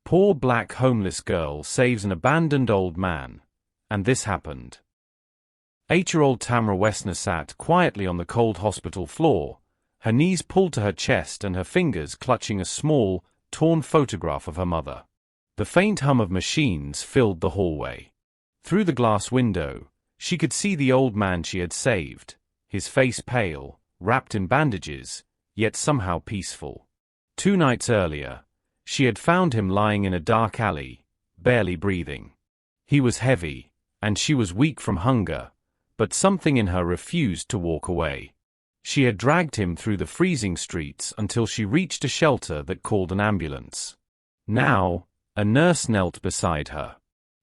Poor black homeless girl saves an abandoned old man. And this happened. 8-year-old Tamara Wessner sat quietly on the cold hospital floor, her knees pulled to her chest and her fingers clutching a small, torn photograph of her mother. The faint hum of machines filled the hallway. Through the glass window, she could see the old man she had saved, his face pale, wrapped in bandages, yet somehow peaceful. 2 nights earlier, she had found him lying in a dark alley, barely breathing. He was heavy, and she was weak from hunger, but something in her refused to walk away. She had dragged him through the freezing streets until she reached a shelter that called an ambulance. Now, a nurse knelt beside her.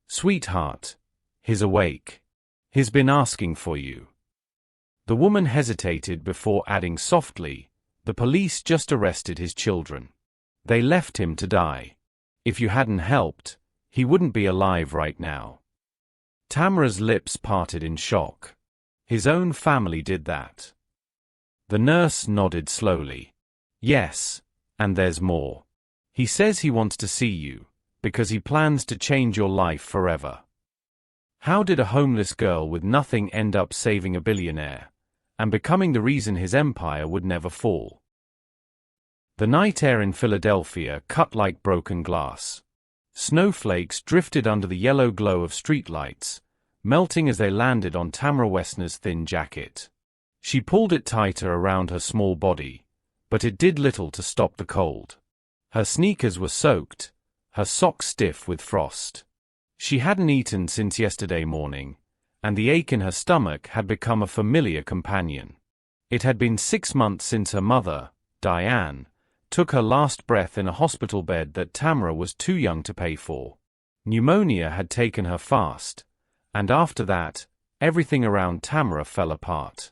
"Sweetheart, he's awake. He's been asking for you." The woman hesitated before adding softly, "The police just arrested his children. They left him to die. If you hadn't helped, he wouldn't be alive right now." Tamara's lips parted in shock. His own family did that. The nurse nodded slowly. "Yes, and there's more. He says he wants to see you, because he plans to change your life forever." How did a homeless girl with nothing end up saving a billionaire, and becoming the reason his empire would never fall? The night air in Philadelphia cut like broken glass. Snowflakes drifted under the yellow glow of streetlights, melting as they landed on Tamara Wessner's thin jacket. She pulled it tighter around her small body, but it did little to stop the cold. Her sneakers were soaked, her socks stiff with frost. She hadn't eaten since yesterday morning, and the ache in her stomach had become a familiar companion. It had been 6 months since her mother, Diane, took her last breath in a hospital bed that Tamara was too young to pay for. Pneumonia had taken her fast, and after that, everything around Tamara fell apart.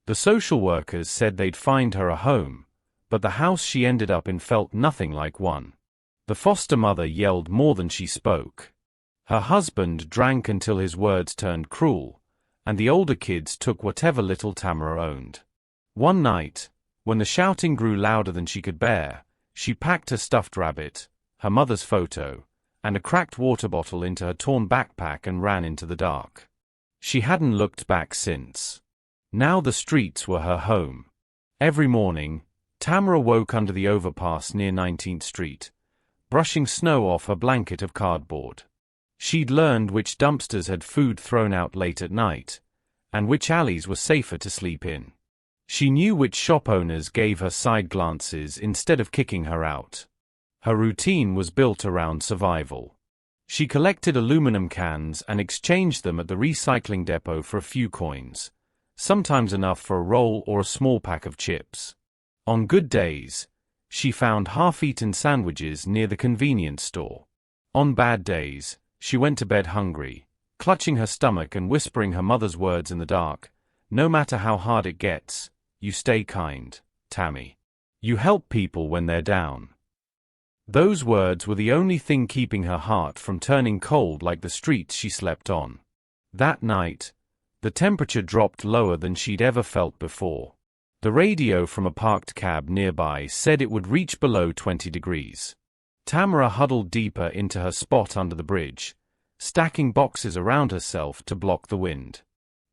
The social workers said they'd find her a home, but the house she ended up in felt nothing like one. The foster mother yelled more than she spoke. Her husband drank until his words turned cruel, and the older kids took whatever little Tamara owned. One night, when the shouting grew louder than she could bear, she packed her stuffed rabbit, her mother's photo, and a cracked water bottle into her torn backpack and ran into the dark. She hadn't looked back since. Now the streets were her home. Every morning, Tamara woke under the overpass near 19th Street, brushing snow off her blanket of cardboard. She'd learned which dumpsters had food thrown out late at night, and which alleys were safer to sleep in. She knew which shop owners gave her side glances instead of kicking her out. Her routine was built around survival. She collected aluminum cans and exchanged them at the recycling depot for a few coins, sometimes enough for a roll or a small pack of chips. On good days, she found half-eaten sandwiches near the convenience store. On bad days, she went to bed hungry, clutching her stomach and whispering her mother's words in the dark, "No matter how hard it gets, you stay kind, Tammy. You help people when they're down." Those words were the only thing keeping her heart from turning cold like the streets she slept on. That night, the temperature dropped lower than she'd ever felt before. The radio from a parked cab nearby said it would reach below 20 degrees. Tamara huddled deeper into her spot under the bridge, stacking boxes around herself to block the wind.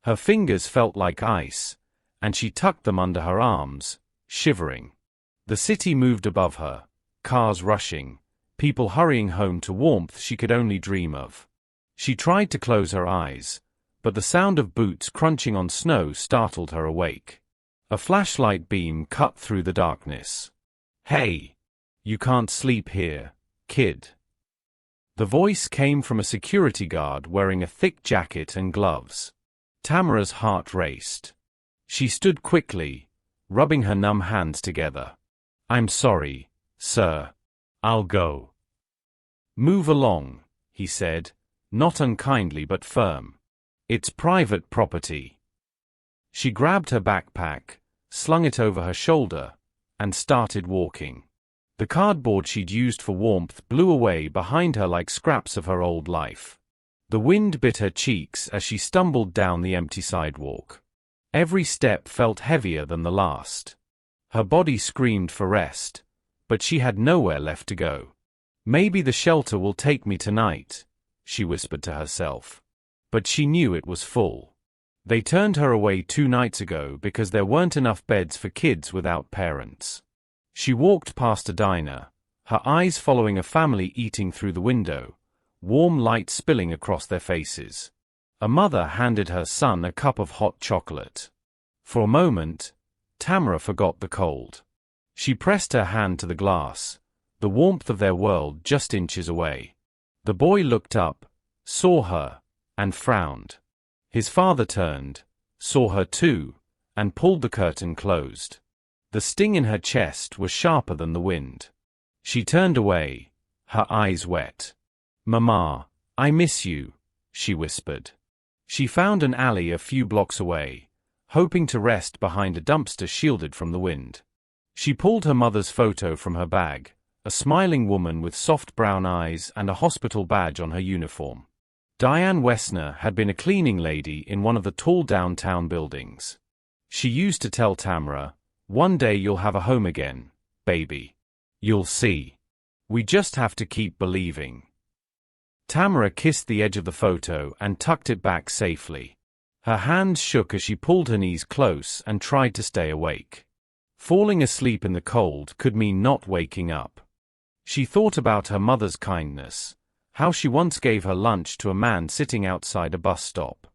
Her fingers felt like ice, and she tucked them under her arms, shivering. The city moved above her, cars rushing, people hurrying home to warmth she could only dream of. She tried to close her eyes, but the sound of boots crunching on snow startled her awake. A flashlight beam cut through the darkness. "Hey! You can't sleep here, kid." The voice came from a security guard wearing a thick jacket and gloves. Tamara's heart raced. She stood quickly, rubbing her numb hands together. "I'm sorry, sir. I'll go." "Move along," he said, not unkindly but firm. "It's private property." She grabbed her backpack, slung it over her shoulder, and started walking. The cardboard she'd used for warmth blew away behind her like scraps of her old life. The wind bit her cheeks as she stumbled down the empty sidewalk. Every step felt heavier than the last. Her body screamed for rest, but she had nowhere left to go. Maybe the shelter will take me tonight, she whispered to herself. But she knew it was full. They turned her away 2 nights ago because there weren't enough beds for kids without parents. She walked past a diner, her eyes following a family eating through the window, warm light spilling across their faces. A mother handed her son a cup of hot chocolate. For a moment, Tamara forgot the cold. She pressed her hand to the glass, the warmth of their world just inches away. The boy looked up, saw her, and frowned. His father turned, saw her too, and pulled the curtain closed. The sting in her chest was sharper than the wind. She turned away, her eyes wet. "Mama, I miss you," she whispered. She found an alley a few blocks away, hoping to rest behind a dumpster shielded from the wind. She pulled her mother's photo from her bag, a smiling woman with soft brown eyes and a hospital badge on her uniform. Diane Wessner had been a cleaning lady in one of the tall downtown buildings. She used to tell Tamara, "One day you'll have a home again, baby. You'll see. We just have to keep believing." Tamara kissed the edge of the photo and tucked it back safely. Her hands shook as she pulled her knees close and tried to stay awake. Falling asleep in the cold could mean not waking up. She thought about her mother's kindness, how she once gave her lunch to a man sitting outside a bus stop.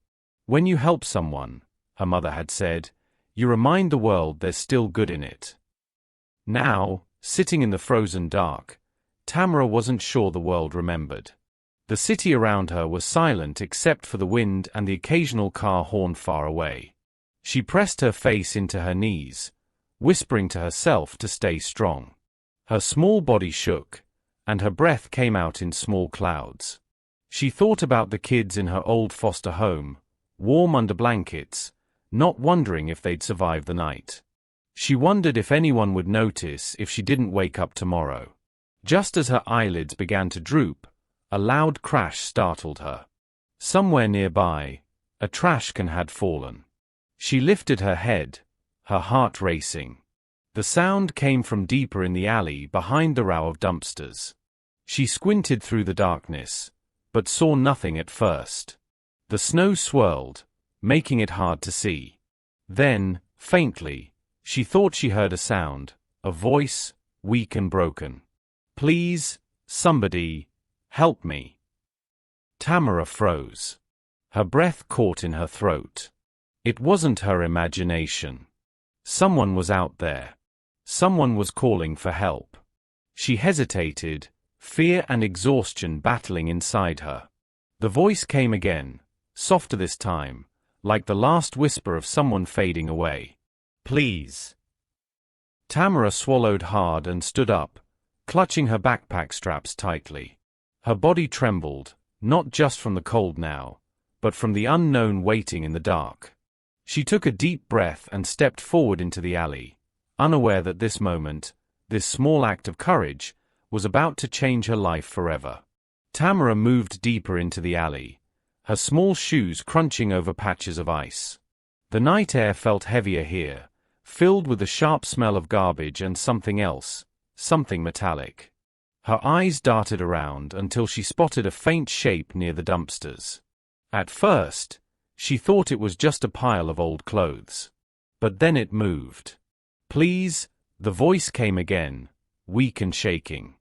"When you help someone," her mother had said, "you remind the world there's still good in it." Now, sitting in the frozen dark, Tamara wasn't sure the world remembered. The city around her was silent except for the wind and the occasional car horn far away. She pressed her face into her knees, whispering to herself to stay strong. Her small body shook, and her breath came out in small clouds. She thought about the kids in her old foster home, warm under blankets, not wondering if they'd survive the night. She wondered if anyone would notice if she didn't wake up tomorrow. Just as her eyelids began to droop, a loud crash startled her. Somewhere nearby, a trash can had fallen. She lifted her head, her heart racing. The sound came from deeper in the alley behind the row of dumpsters. She squinted through the darkness, but saw nothing at first. The snow swirled, making it hard to see. Then, faintly, she thought she heard a sound, a voice, weak and broken. "Please, somebody, help me." Tamara froze. Her breath caught in her throat. It wasn't her imagination. Someone was out there. Someone was calling for help. She hesitated, fear and exhaustion battling inside her. The voice came again, softer this time, like the last whisper of someone fading away. "Please." Tamara swallowed hard and stood up, clutching her backpack straps tightly. Her body trembled, not just from the cold now, but from the unknown waiting in the dark. She took a deep breath and stepped forward into the alley, unaware that this moment, this small act of courage, was about to change her life forever. Tamara moved deeper into the alley, her small shoes crunching over patches of ice. The night air felt heavier here, filled with the sharp smell of garbage and something else, something metallic. Her eyes darted around until she spotted a faint shape near the dumpsters. At first, she thought it was just a pile of old clothes. But then it moved. "Please," the voice came again, weak and shaking.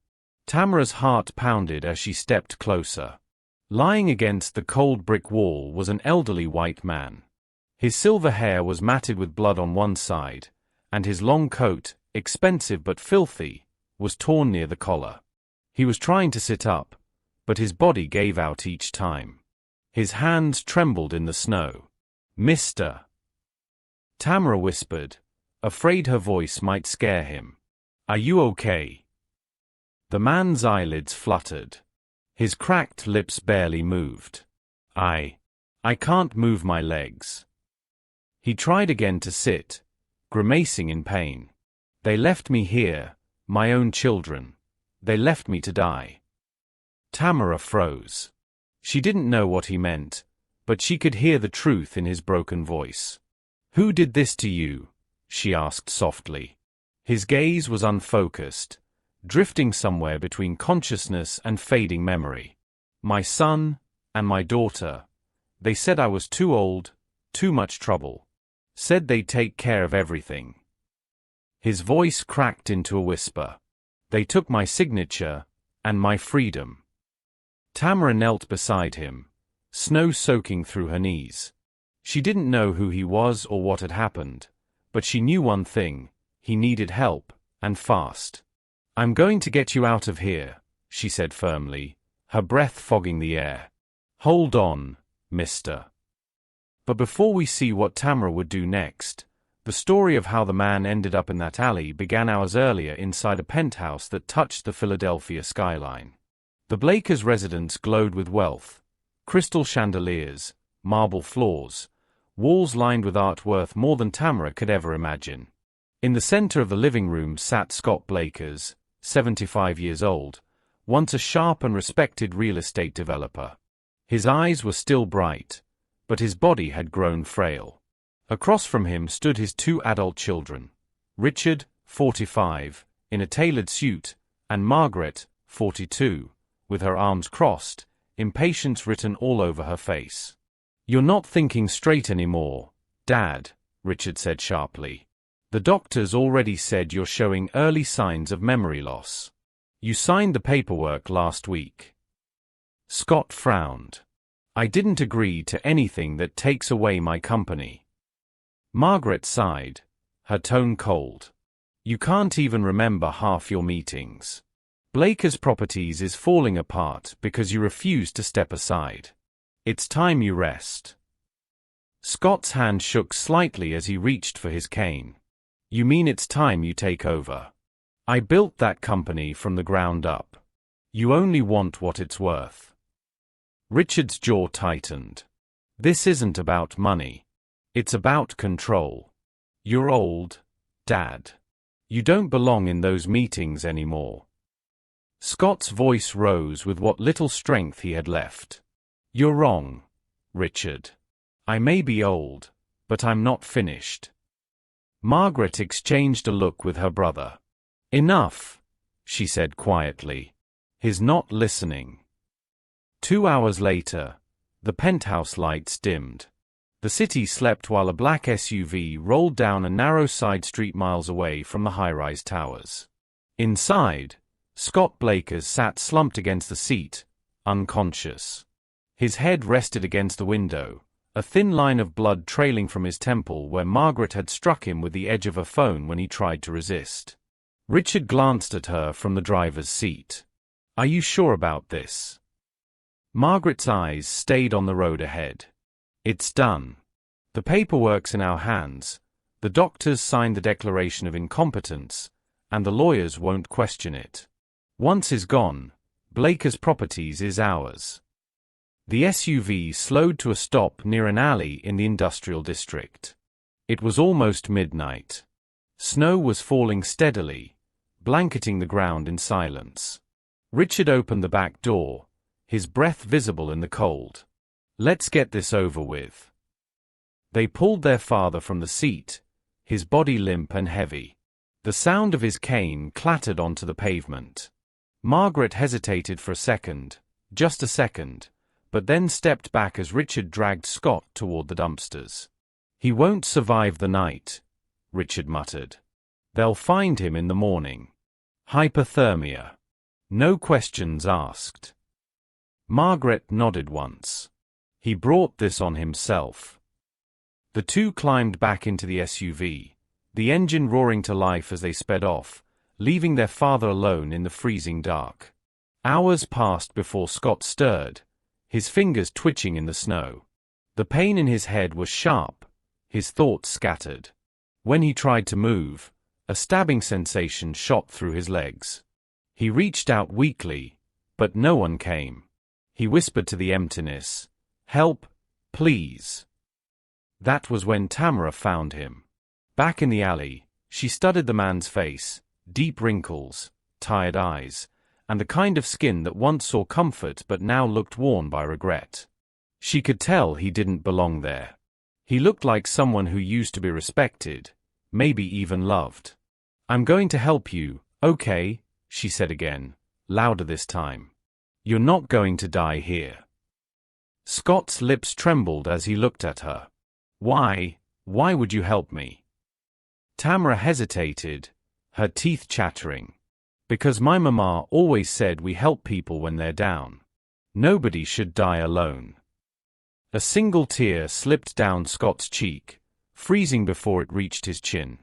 Tamara's heart pounded as she stepped closer. Lying against the cold brick wall was an elderly white man. His silver hair was matted with blood on one side, and his long coat, expensive but filthy, was torn near the collar. He was trying to sit up, but his body gave out each time. His hands trembled in the snow. "Mr." Tamara whispered, afraid her voice might scare him. "Are you okay?" The man's eyelids fluttered. His cracked lips barely moved. I can't move my legs." He tried again to sit, grimacing in pain. "They left me here, my own children. They left me to die." Tamara froze. She didn't know what he meant, but she could hear the truth in his broken voice. "Who did this to you?" she asked softly. His gaze was unfocused, drifting somewhere between consciousness and fading memory. My son, and my daughter. They said I was too old, too much trouble. Said they'd take care of everything. His voice cracked into a whisper. They took my signature, and my freedom. Tamara knelt beside him, snow soaking through her knees. She didn't know who he was or what had happened, but she knew one thing: he needed help, and fast. I'm going to get you out of here, she said firmly, her breath fogging the air. Hold on, mister. But before we see what Tamara would do next, the story of how the man ended up in that alley began hours earlier inside a penthouse that touched the Philadelphia skyline. The Blakers' residence glowed with wealth: crystal chandeliers, marble floors, walls lined with art worth more than Tamara could ever imagine. In the center of the living room sat Scott Blakers, 75 years old, once a sharp and respected real estate developer. His eyes were still bright, but his body had grown frail. Across from him stood his two adult children: Richard, 45, in a tailored suit, and Margaret, 42, with her arms crossed, impatience written all over her face. "You're not thinking straight anymore, Dad," Richard said sharply. "The doctors already said you're showing early signs of memory loss. You signed the paperwork last week." Scott frowned. "I didn't agree to anything that takes away my company." Margaret sighed, her tone cold. "You can't even remember half your meetings. Blakers Properties is falling apart because you refuse to step aside. It's time you rest." Scott's hand shook slightly as he reached for his cane. "You mean it's time you take over? I built that company from the ground up. You only want what it's worth." Richard's jaw tightened. "This isn't about money. It's about control. You're old, Dad. You don't belong in those meetings anymore." Scott's voice rose with what little strength he had left. "You're wrong, Richard. I may be old, but I'm not finished." Margaret exchanged a look with her brother. "Enough," she said quietly. "He's not listening." 2 hours later, the penthouse lights dimmed. The city slept while a black SUV rolled down a narrow side street miles away from the high-rise towers. Inside, Scott Blakers sat slumped against the seat, unconscious. His head rested against the window, a thin line of blood trailing from his temple where Margaret had struck him with the edge of her phone when he tried to resist. Richard glanced at her from the driver's seat. "Are you sure about this?" Margaret's eyes stayed on the road ahead. "It's done. The paperwork's in our hands, the doctors signed the declaration of incompetence, and the lawyers won't question it. Once it's gone, Blakers Properties is ours." The SUV slowed to a stop near an alley in the industrial district. It was almost midnight. Snow was falling steadily, blanketing the ground in silence. Richard opened the back door, his breath visible in the cold. "Let's get this over with." They pulled their father from the seat, his body limp and heavy. The sound of his cane clattered onto the pavement. Margaret hesitated for a second, just a second, but then stepped back as Richard dragged Scott toward the dumpsters. "He won't survive the night," Richard muttered. "They'll find him in the morning. Hypothermia. No questions asked." Margaret nodded once. "He brought this on himself." The two climbed back into the SUV, the engine roaring to life as they sped off, leaving their father alone in the freezing dark. Hours passed before Scott stirred, his fingers twitching in the snow. The pain in his head was sharp, his thoughts scattered. When he tried to move, a stabbing sensation shot through his legs. He reached out weakly, but no one came. He whispered to the emptiness, "Help, please." That was when Tamara found him. Back in the alley, she studied the man's face, deep wrinkles, tired eyes, and the kind of skin that once saw comfort but now looked worn by regret. She could tell he didn't belong there. He looked like someone who used to be respected, maybe even loved. "I'm going to help you, okay?" she said again, louder this time. You're not going to die here. Scott's lips trembled as he looked at her. Why would you help me? Tamara hesitated, her teeth chattering. Because my mama always said we help people when they're down. Nobody should die alone. A single tear slipped down Scott's cheek, freezing before it reached his chin.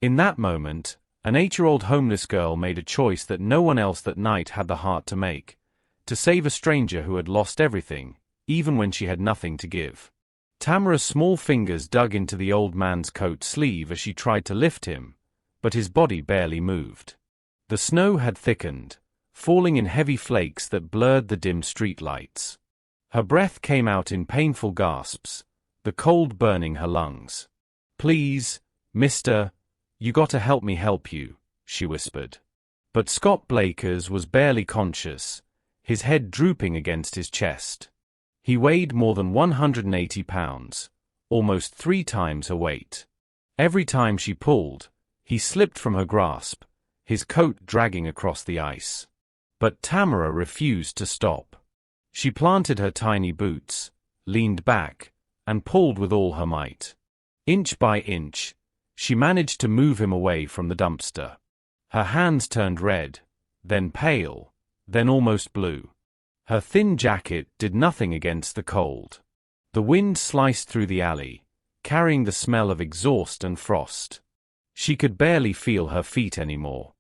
In that moment, an 8-year-old homeless girl made a choice that no one else that night had the heart to make, to save a stranger who had lost everything, even when she had nothing to give. Tamara's small fingers dug into the old man's coat sleeve as she tried to lift him, but his body barely moved. The snow had thickened, falling in heavy flakes that blurred the dim street lights. Her breath came out in painful gasps, the cold burning her lungs. Please, mister, you gotta help me help you, she whispered. But Scott Blakers was barely conscious, his head drooping against his chest. He weighed more than 180 pounds, almost 3 times her weight. Every time she pulled, he slipped from her grasp, his coat dragging across the ice. But Tamara refused to stop. She planted her tiny boots, leaned back, and pulled with all her might. Inch by inch, she managed to move him away from the dumpster. Her hands turned red, then pale, then almost blue. Her thin jacket did nothing against the cold. The wind sliced through the alley, carrying the smell of exhaust and frost. She could barely feel her feet anymore.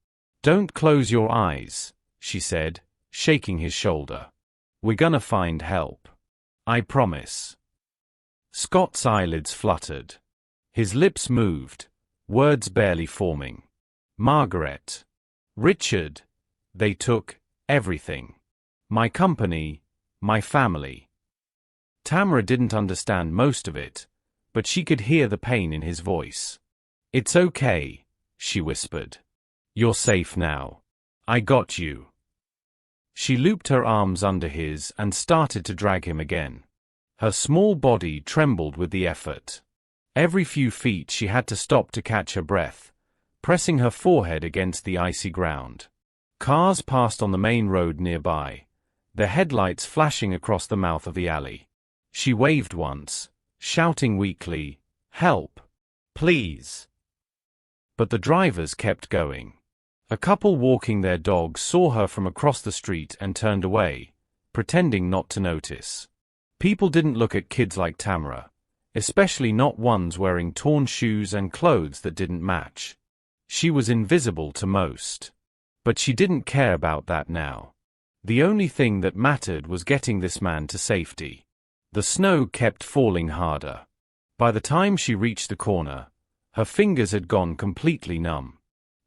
Don't close your eyes, she said, shaking his shoulder. We're gonna find help. I promise. Scott's eyelids fluttered. His lips moved, words barely forming. Margaret. Richard. They took everything. My company, my family. Tamara didn't understand most of it, but she could hear the pain in his voice. It's okay, she whispered. You're safe now. I got you. She looped her arms under his and started to drag him again. Her small body trembled with the effort. Every few feet she had to stop to catch her breath, pressing her forehead against the icy ground. Cars passed on the main road nearby, their headlights flashing across the mouth of the alley. She waved once, shouting weakly, "Help! Please!" But the drivers kept going. A couple walking their dogs saw her from across the street and turned away, pretending not to notice. People didn't look at kids like Tamara, especially not ones wearing torn shoes and clothes that didn't match. She was invisible to most. But she didn't care about that now. The only thing that mattered was getting this man to safety. The snow kept falling harder. By the time she reached the corner, her fingers had gone completely numb.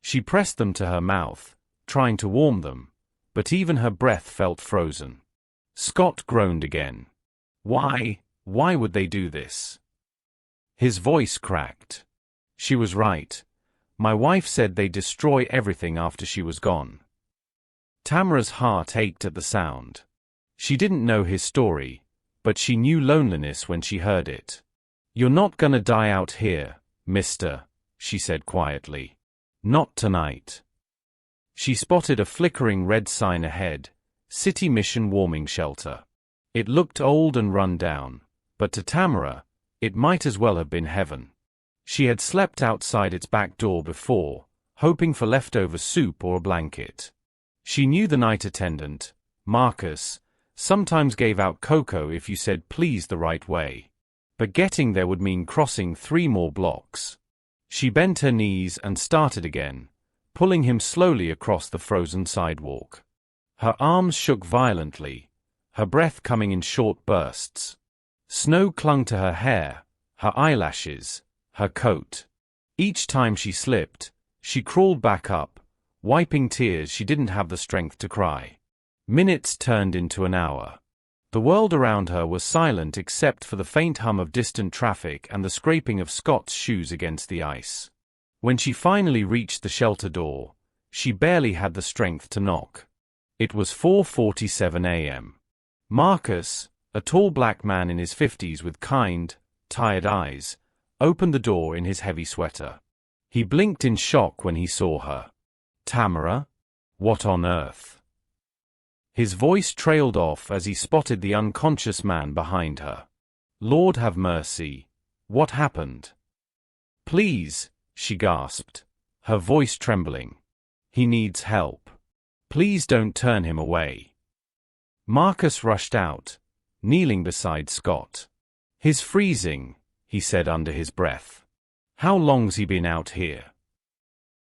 She pressed them to her mouth, trying to warm them, but even her breath felt frozen. Scott groaned again. Why would they do this? His voice cracked. She was right. My wife said they'd destroy everything after she was gone. Tamara's heart ached at the sound. She didn't know his story, but she knew loneliness when she heard it. You're not gonna die out here, mister, she said quietly. Not tonight. She spotted a flickering red sign ahead, City Mission Warming Shelter. It looked old and run down, but to Tamara, it might as well have been heaven. She had slept outside its back door before, hoping for leftover soup or a blanket. She knew the night attendant, Marcus, sometimes gave out cocoa if you said please the right way. But getting there would mean crossing 3 more blocks. She bent her knees and started again, pulling him slowly across the frozen sidewalk. Her arms shook violently, her breath coming in short bursts. Snow clung to her hair, her eyelashes, her coat. Each time she slipped, she crawled back up, wiping tears she didn't have the strength to cry. Minutes turned into an hour. The world around her was silent except for the faint hum of distant traffic and the scraping of Scott's shoes against the ice. When she finally reached the shelter door, she barely had the strength to knock. It was 4:47 a.m. Marcus, a tall black man in his 50s with kind, tired eyes, opened the door in his heavy sweater. He blinked in shock when he saw her. Tamara? What on earth? His voice trailed off as he spotted the unconscious man behind her. Lord have mercy. What happened? Please, she gasped, her voice trembling. He needs help. Please don't turn him away. Marcus rushed out, kneeling beside Scott. He's freezing, he said under his breath. How long's he been out here?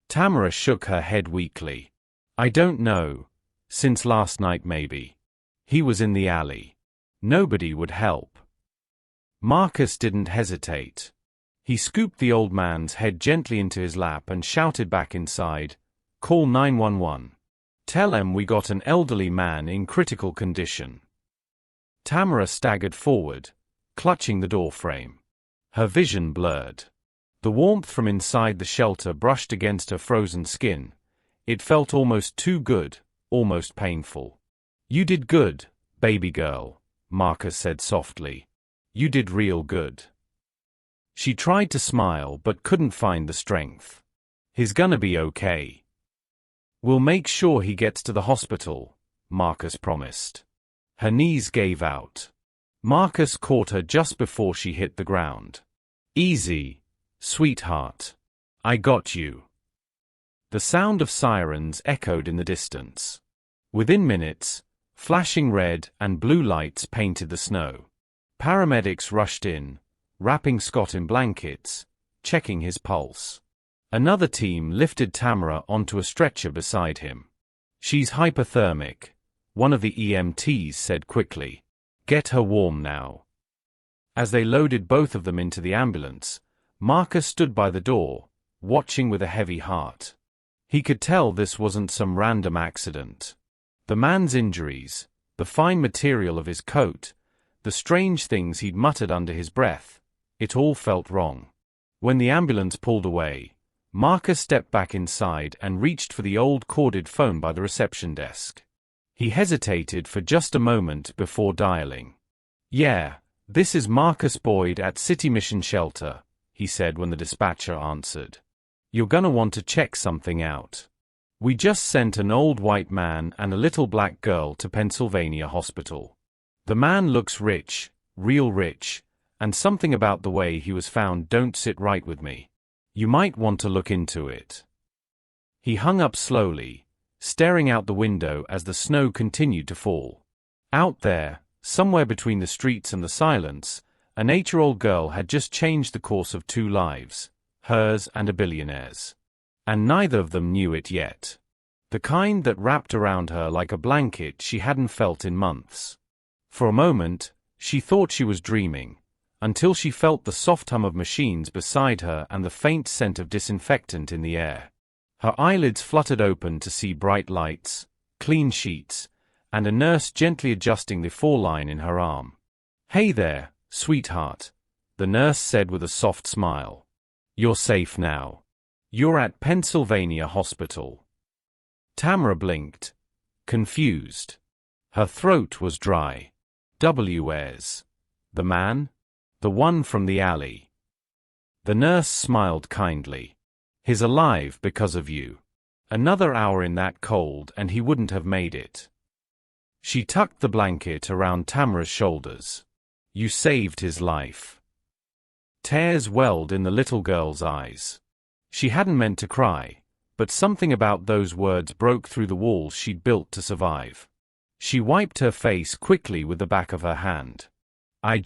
Tamara shook her head weakly. I don't know. Since last night maybe. He was in the alley. Nobody would help. Marcus didn't hesitate. He scooped the old man's head gently into his lap and shouted back inside, Call 911. Tell 'em we got an elderly man in critical condition. Tamara staggered forward, clutching the door frame. Her vision blurred. The warmth from inside the shelter brushed against her frozen skin. It felt almost too good, almost painful. You did good, baby girl, Marcus said softly. You did real good. She tried to smile but couldn't find the strength. He's gonna be okay. We'll make sure he gets to the hospital, Marcus promised. Her knees gave out. Marcus caught her just before she hit the ground. Easy, sweetheart. I got you. The sound of sirens echoed in the distance. Within minutes, flashing red and blue lights painted the snow. Paramedics rushed in, wrapping Scott in blankets, checking his pulse. Another team lifted Tamara onto a stretcher beside him. She's hypothermic, one of the EMTs said quickly. Get her warm now. As they loaded both of them into the ambulance, Marcus stood by the door, watching with a heavy heart. He could tell this wasn't some random accident. The man's injuries, the fine material of his coat, the strange things he'd muttered under his breath, it all felt wrong. When the ambulance pulled away, Marcus stepped back inside and reached for the old corded phone by the reception desk. He hesitated for just a moment before dialing. Yeah, this is Marcus Boyd at City Mission Shelter, he said when the dispatcher answered. You're gonna want to check something out. We just sent an old white man and a little black girl to Pennsylvania Hospital. The man looks rich, real rich, and something about the way he was found don't sit right with me. You might want to look into it. He hung up slowly, staring out the window as the snow continued to fall. Out there, somewhere between the streets and the silence, an 8-year-old girl had just changed the course of 2 lives, hers and a billionaire's. And neither of them knew it yet. The kind that wrapped around her like a blanket she hadn't felt in months. For a moment, she thought she was dreaming, until she felt the soft hum of machines beside her and the faint scent of disinfectant in the air. Her eyelids fluttered open to see bright lights, clean sheets, and a nurse gently adjusting the foreline in her arm. Hey there, sweetheart, the nurse said with a soft smile. You're safe now. You're at Pennsylvania Hospital. Tamara blinked, confused. Her throat was dry. Where's the man? The one from the alley. The nurse smiled kindly. He's alive because of you. Another hour in that cold and he wouldn't have made it. She tucked the blanket around Tamara's shoulders. You saved his life. Tears welled in the little girl's eyes. She hadn't meant to cry, but something about those words broke through the walls she'd built to survive. She wiped her face quickly with the back of her hand. I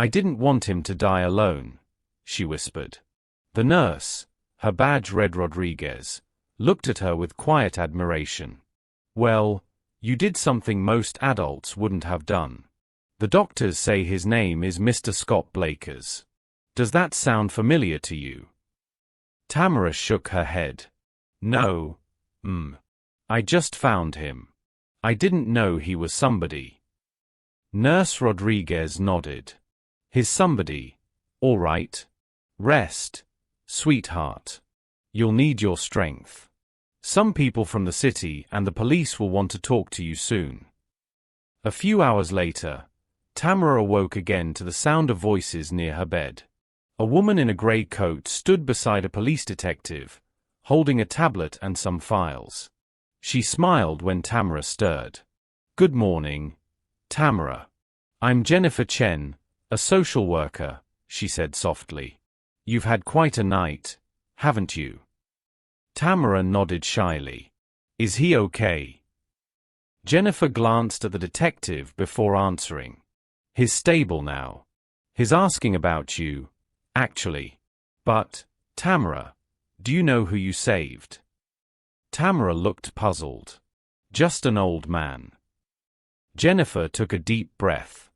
didn't want him to die alone, she whispered. The nurse, her badge read Rodriguez, looked at her with quiet admiration. Well, you did something most adults wouldn't have done. The doctors say his name is Mr. Scott Blakers. Does that sound familiar to you? Tamara shook her head. No. I just found him. I didn't know he was somebody. Nurse Rodriguez nodded. He's somebody. All right. Rest, sweetheart. You'll need your strength. Some people from the city and the police will want to talk to you soon. A few hours later, Tamara awoke again to the sound of voices near her bed. A woman in a grey coat stood beside a police detective, holding a tablet and some files. She smiled when Tamara stirred. "Good morning, Tamara. I'm Jennifer Chen, a social worker," she said softly. "You've had quite a night, haven't you?" Tamara nodded shyly. "Is he okay?" Jennifer glanced at the detective before answering. "He's stable now. He's asking about you, actually. But, Tamara, do you know who you saved?" Tamara looked puzzled. "Just an old man." Jennifer took a deep breath.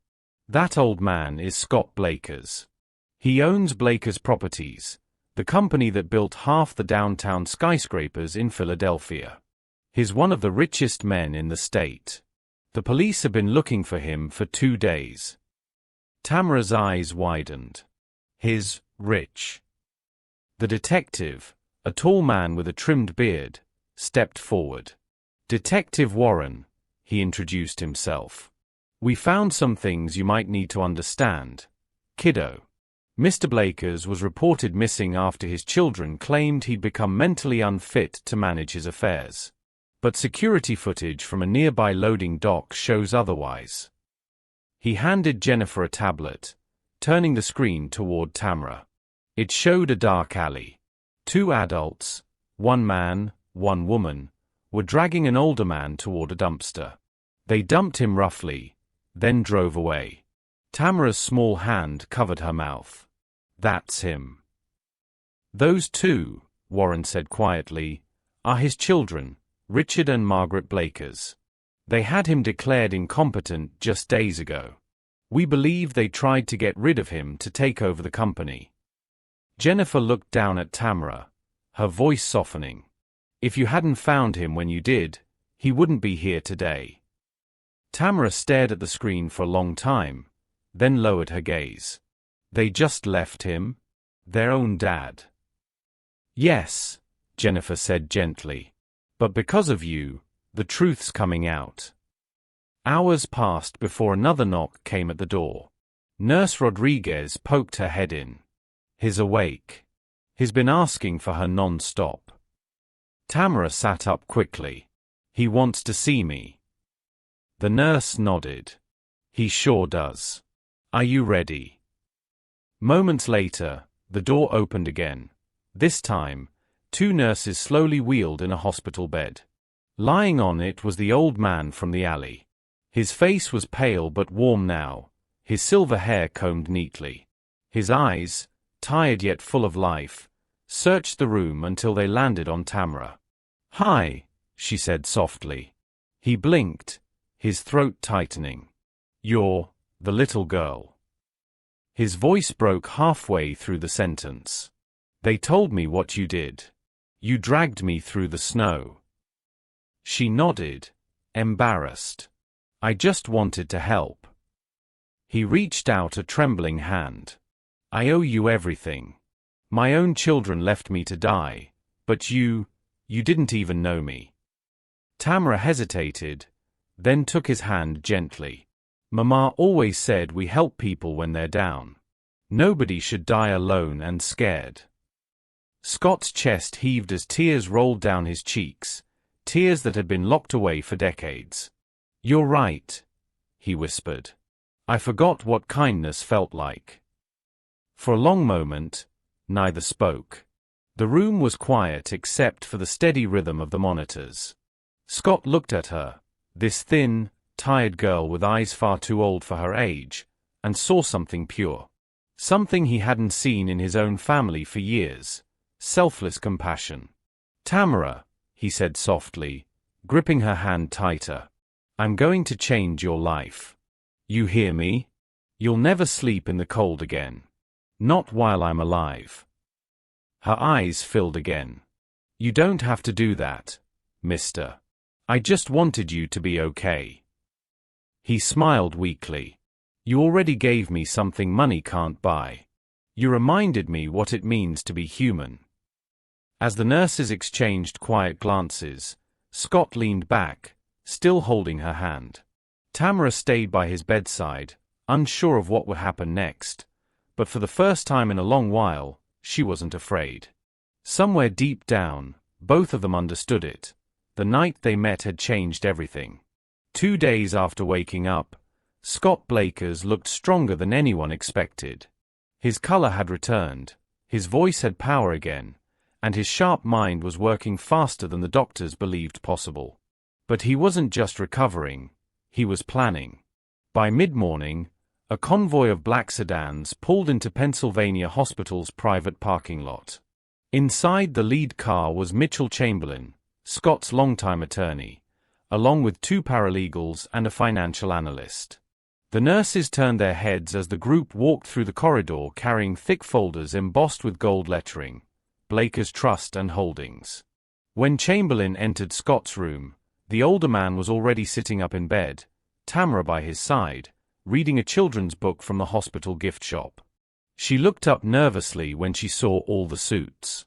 "That old man is Scott Blakers. He owns Blakers Properties, the company that built half the downtown skyscrapers in Philadelphia. He's one of the richest men in the state. The police have been looking for him for 2 days." Tamara's eyes widened. "He's rich." The detective, a tall man with a trimmed beard, stepped forward. "Detective Warren," he introduced himself. "We found some things you might need to understand, kiddo. Mr. Blakers was reported missing after his children claimed he'd become mentally unfit to manage his affairs. But security footage from a nearby loading dock shows otherwise." He handed Jennifer a tablet, turning the screen toward Tamara. It showed a dark alley. 2 adults, 1 man, 1 woman, were dragging an older man toward a dumpster. They dumped him roughly, then drove away. Tamara's small hand covered her mouth. "That's him." "Those 2, Warren said quietly, "are his children, Richard and Margaret Blakers. They had him declared incompetent just days ago. We believe they tried to get rid of him to take over the company." Jennifer looked down at Tamara, her voice softening. "If you hadn't found him when you did, he wouldn't be here today." Tamara stared at the screen for a long time, then lowered her gaze. "They just left him? Their own dad?" "Yes," Jennifer said gently. "But because of you, the truth's coming out." Hours passed before another knock came at the door. Nurse Rodriguez poked her head in. "He's awake. He's been asking for her non-stop." Tamara sat up quickly. "He wants to see me." The nurse nodded. "He sure does. Are you ready?" Moments later, the door opened again. This time, 2 nurses slowly wheeled in a hospital bed. Lying on it was the old man from the alley. His face was pale but warm now, his silver hair combed neatly. His eyes, tired yet full of life, searched the room until they landed on Tamara. "Hi," she said softly. He blinked, his throat tightening. "You're the little girl." His voice broke halfway through the sentence. "They told me what you did. You dragged me through the snow." She nodded, embarrassed. "I just wanted to help." He reached out a trembling hand. "I owe you everything. My own children left me to die, but you didn't even know me." Tamara hesitated, then took his hand gently. "Mama always said we help people when they're down. Nobody should die alone and scared." Scott's chest heaved as tears rolled down his cheeks, tears that had been locked away for decades. "You're right," he whispered. "I forgot what kindness felt like." For a long moment, neither spoke. The room was quiet except for the steady rhythm of the monitors. Scott looked at her, this thin, tired girl with eyes far too old for her age, and saw something pure. Something he hadn't seen in his own family for years. Selfless compassion. "Tamara," he said softly, gripping her hand tighter. "I'm going to change your life. You hear me? You'll never sleep in the cold again. Not while I'm alive." Her eyes filled again. "You don't have to do that, mister. I just wanted you to be okay." He smiled weakly. "You already gave me something money can't buy. You reminded me what it means to be human." As the nurses exchanged quiet glances, Scott leaned back, still holding her hand. Tamara stayed by his bedside, unsure of what would happen next, but for the first time in a long while, she wasn't afraid. Somewhere deep down, both of them understood it. The night they met had changed everything. 2 days after waking up, Scott Blakers looked stronger than anyone expected. His color had returned, his voice had power again, and his sharp mind was working faster than the doctors believed possible. But he wasn't just recovering, he was planning. By mid-morning, a convoy of black sedans pulled into Pennsylvania Hospital's private parking lot. Inside the lead car was Mitchell Chamberlain, Scott's longtime attorney, along with 2 paralegals and a financial analyst. The nurses turned their heads as the group walked through the corridor carrying thick folders embossed with gold lettering, Blakers Trust and Holdings. When Chamberlain entered Scott's room, the older man was already sitting up in bed, Tamara by his side, reading a children's book from the hospital gift shop. She looked up nervously when she saw all the suits.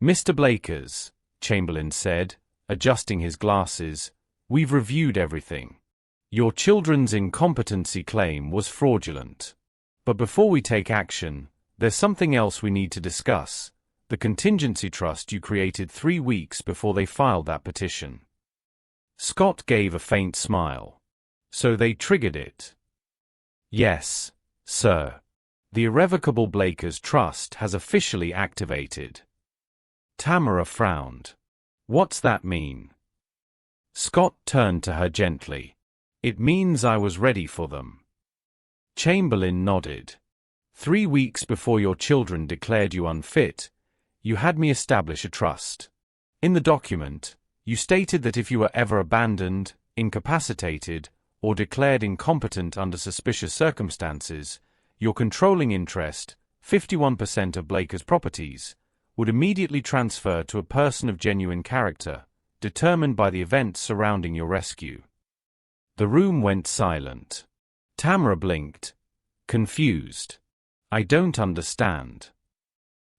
"Mr. Blakers," Chamberlain said, adjusting his glasses, "we've reviewed everything. Your children's incompetency claim was fraudulent. But before we take action, there's something else we need to discuss, the contingency trust you created 3 weeks before they filed that petition." Scott gave a faint smile. "So they triggered it?" "Yes, sir. The irrevocable Blakers Trust has officially activated." Tamara frowned. "What's that mean?" Scott turned to her gently. "It means I was ready for them." Chamberlain nodded. 3 weeks before your children declared you unfit, you had me establish a trust. In the document, you stated that if you were ever abandoned, incapacitated, or declared incompetent under suspicious circumstances, your controlling interest, 51% of Blakers' properties, would immediately transfer to a person of genuine character, determined by the events surrounding your rescue. The room went silent. Tamara blinked, confused. "I don't understand."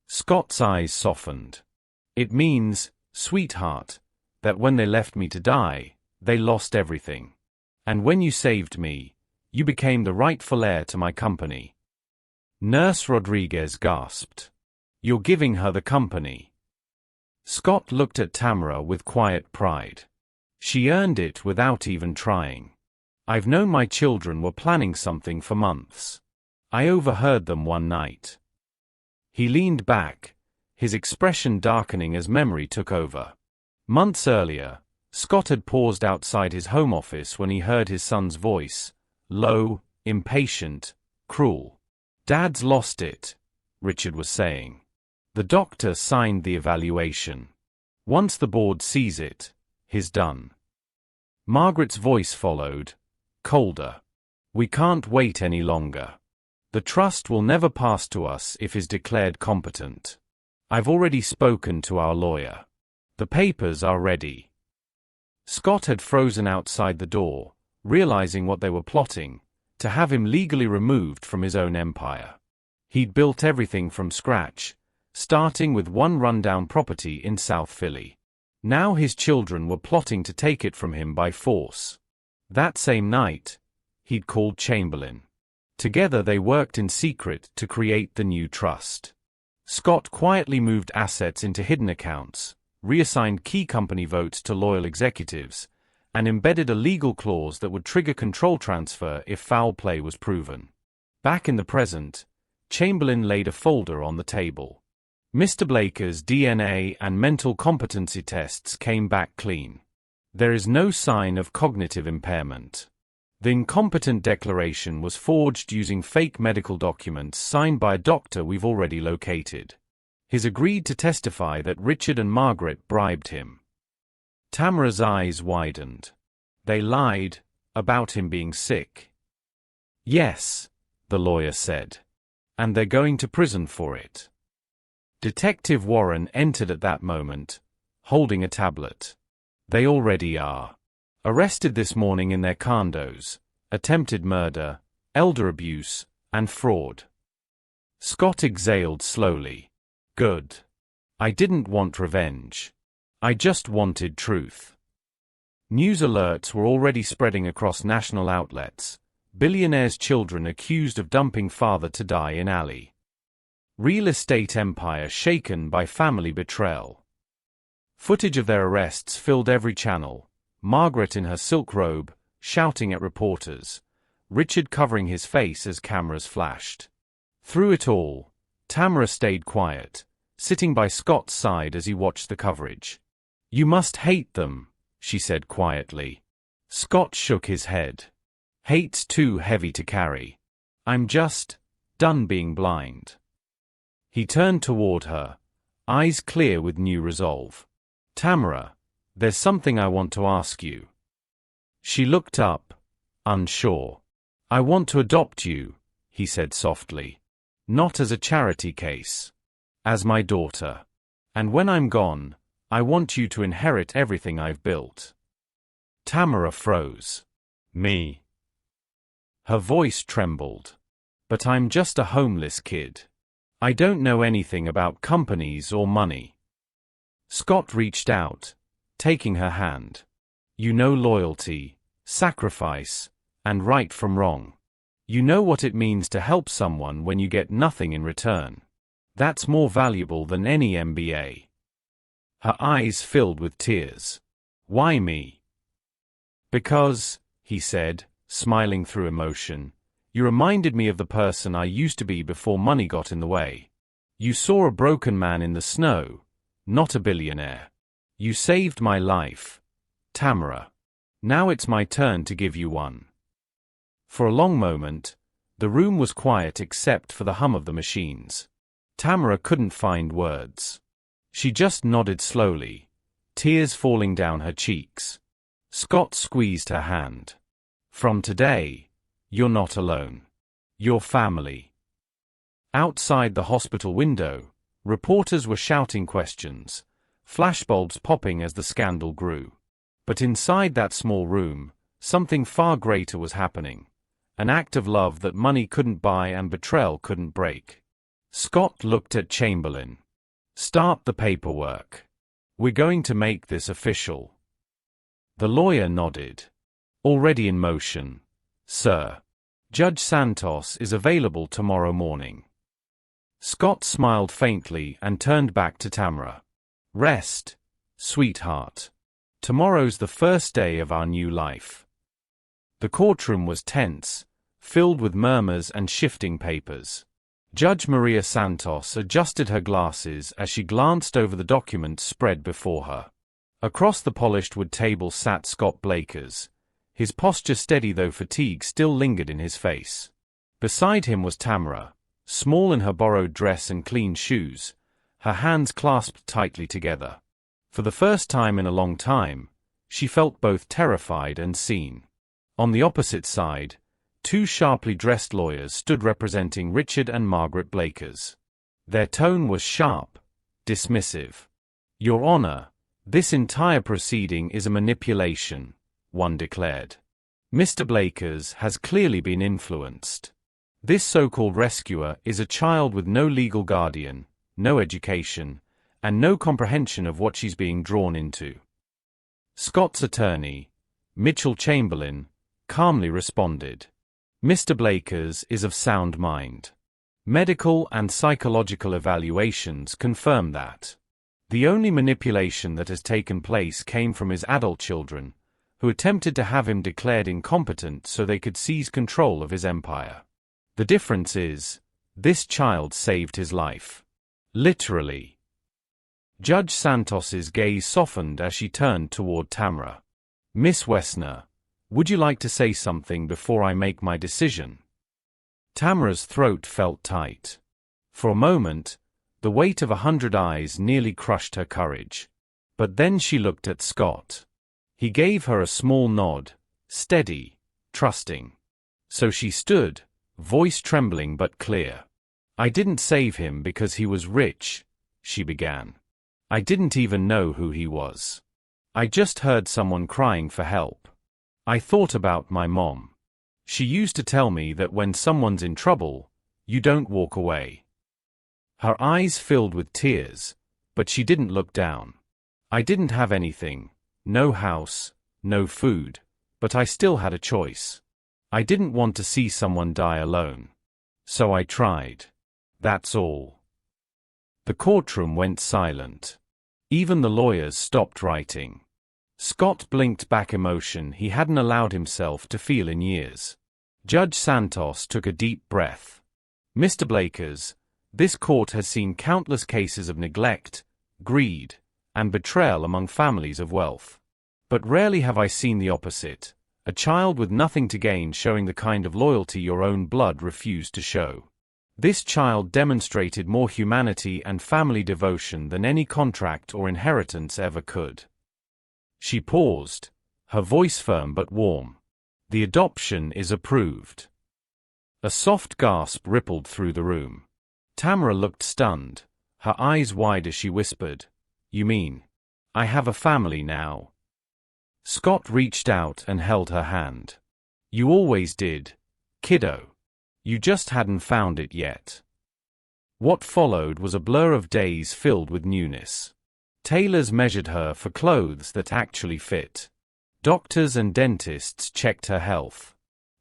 Scott's eyes softened. "It means, sweetheart, that when they left me to die, they lost everything. And when you saved me, you became the rightful heir to my company." Nurse Rodriguez gasped. "You're giving her the company." Scott looked at Tamara with quiet pride. "She earned it without even trying. I've known my children were planning something for months. I overheard them one night." He leaned back, his expression darkening as memory took over. Months earlier, Scott had paused outside his home office when he heard his son's voice, low, impatient, cruel. "Dad's lost it," Richard was saying. "The doctor signed the evaluation. Once the board sees it, he's done." Margaret's voice followed, colder. "We can't wait any longer. The trust will never pass to us if he's declared competent. I've already spoken to our lawyer. The papers are ready." Scott had frozen outside the door, realizing what they were plotting, to have him legally removed from his own empire. He'd built everything from scratch, starting with one rundown property in South Philly. Now his children were plotting to take it from him by force. That same night, he'd called Chamberlain. Together they worked in secret to create the new trust. Scott quietly moved assets into hidden accounts, reassigned key company votes to loyal executives, and embedded a legal clause that would trigger control transfer if foul play was proven. Back in the present, Chamberlain laid a folder on the table. Mr. Blakers' DNA and mental competency tests came back clean. There is no sign of cognitive impairment. The incompetent declaration was forged using fake medical documents signed by a doctor we've already located. He's agreed to testify that Richard and Margaret bribed him. Tamara's eyes widened. They lied about him being sick. "Yes," the lawyer said. "And they're going to prison for it." Detective Warren entered at that moment, holding a tablet. "They already are. Arrested this morning in their condos, attempted murder, elder abuse, and fraud." Scott exhaled slowly. "Good. I didn't want revenge. I just wanted truth." News alerts were already spreading across national outlets. Billionaire's children accused of dumping father to die in alley. Real estate empire shaken by family betrayal. Footage of their arrests filled every channel. Margaret in her silk robe, shouting at reporters. Richard covering his face as cameras flashed. Through it all, Tamara stayed quiet, sitting by Scott's side as he watched the coverage. "You must hate them," she said quietly. Scott shook his head. "Hate's too heavy to carry. I'm just done being blind." He turned toward her, eyes clear with new resolve. "Tamara, there's something I want to ask you." She looked up, unsure. "I want to adopt you," he said softly. "Not as a charity case. As my daughter. And when I'm gone, I want you to inherit everything I've built." Tamara froze. "Me?" Her voice trembled. "But I'm just a homeless kid. I don't know anything about companies or money." Scott reached out, taking her hand. "You know loyalty, sacrifice, and right from wrong. You know what it means to help someone when you get nothing in return. That's more valuable than any MBA." Her eyes filled with tears. "Why me?" "Because," he said, smiling through emotion, "you reminded me of the person I used to be before money got in the way. You saw a broken man in the snow, not a billionaire. You saved my life, Tamara. Now it's my turn to give you one." For a long moment, the room was quiet except for the hum of the machines. Tamara couldn't find words. She just nodded slowly, tears falling down her cheeks. Scott squeezed her hand. "From today, you're not alone. You're family." Outside the hospital window, reporters were shouting questions, flashbulbs popping as the scandal grew. But inside that small room, something far greater was happening. An act of love that money couldn't buy and betrayal couldn't break. Scott looked at Chamberlain. "Start the paperwork. We're going to make this official." The lawyer nodded. "Already in motion, sir. Judge Santos is available tomorrow morning." Scott smiled faintly and turned back to Tamara. "Rest, sweetheart. Tomorrow's the first day of our new life." The courtroom was tense, filled with murmurs and shifting papers. Judge Maria Santos adjusted her glasses as she glanced over the documents spread before her. Across the polished wood table sat Scott Blakers, his posture steady though fatigue still lingered in his face. Beside him was Tamara, small in her borrowed dress and clean shoes, her hands clasped tightly together. For the first time in a long time, she felt both terrified and seen. On the opposite side, two sharply dressed lawyers stood representing Richard and Margaret Blakers. Their tone was sharp, dismissive. "Your Honor, this entire proceeding is a manipulation," one declared. "Mr. Blakers has clearly been influenced. This so-called rescuer is a child with no legal guardian, no education, and no comprehension of what she's being drawn into." Scott's attorney, Mitchell Chamberlain, calmly responded. "Mr. Blakers is of sound mind. Medical and psychological evaluations confirm that. The only manipulation that has taken place came from his adult children, who attempted to have him declared incompetent so they could seize control of his empire. The difference is, this child saved his life. Literally." Judge Santos's gaze softened as she turned toward Tamara. "Miss Wessner, would you like to say something before I make my decision?" Tamara's throat felt tight. For a moment, the weight of 100 eyes nearly crushed her courage. But then she looked at Scott. He gave her a small nod, steady, trusting. So she stood, voice trembling but clear. "I didn't save him because he was rich," she began. "I didn't even know who he was. I just heard someone crying for help. I thought about my mom. She used to tell me that when someone's in trouble, you don't walk away." Her eyes filled with tears, but she didn't look down. "I didn't have anything, no house, no food, but I still had a choice. I didn't want to see someone die alone. So I tried. That's all." The courtroom went silent. Even the lawyers stopped writing. Scott blinked back emotion he hadn't allowed himself to feel in years. Judge Santos took a deep breath. Mr. Blakers, this court has seen countless cases of neglect, greed, and betrayal among families of wealth. But rarely have I seen the opposite, a child with nothing to gain showing the kind of loyalty your own blood refused to show. This child demonstrated more humanity and family devotion than any contract or inheritance ever could. She paused, her voice firm but warm. The adoption is approved. A soft gasp rippled through the room. Tamara looked stunned, her eyes wide as she whispered, "You mean, I have a family now?" Scott reached out and held her hand. "You always did, kiddo. You just hadn't found it yet." What followed was a blur of days filled with newness. Tailors measured her for clothes that actually fit. Doctors and dentists checked her health.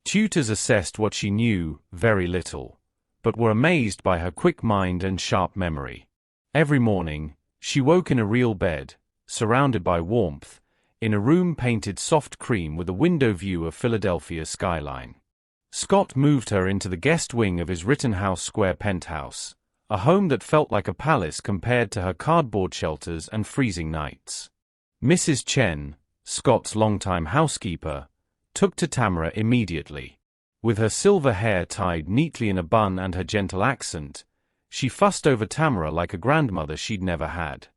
Tutors assessed what she knew, very little, but were amazed by her quick mind and sharp memory. Every morning, she woke in a real bed, surrounded by warmth, in a room painted soft cream with a window view of Philadelphia's skyline. Scott moved her into the guest wing of his Rittenhouse Square penthouse, a home that felt like a palace compared to her cardboard shelters and freezing nights. Mrs. Chen, Scott's longtime housekeeper, took to Tamara immediately. With her silver hair tied neatly in a bun and her gentle accent, she fussed over Tamara like a grandmother she'd never had.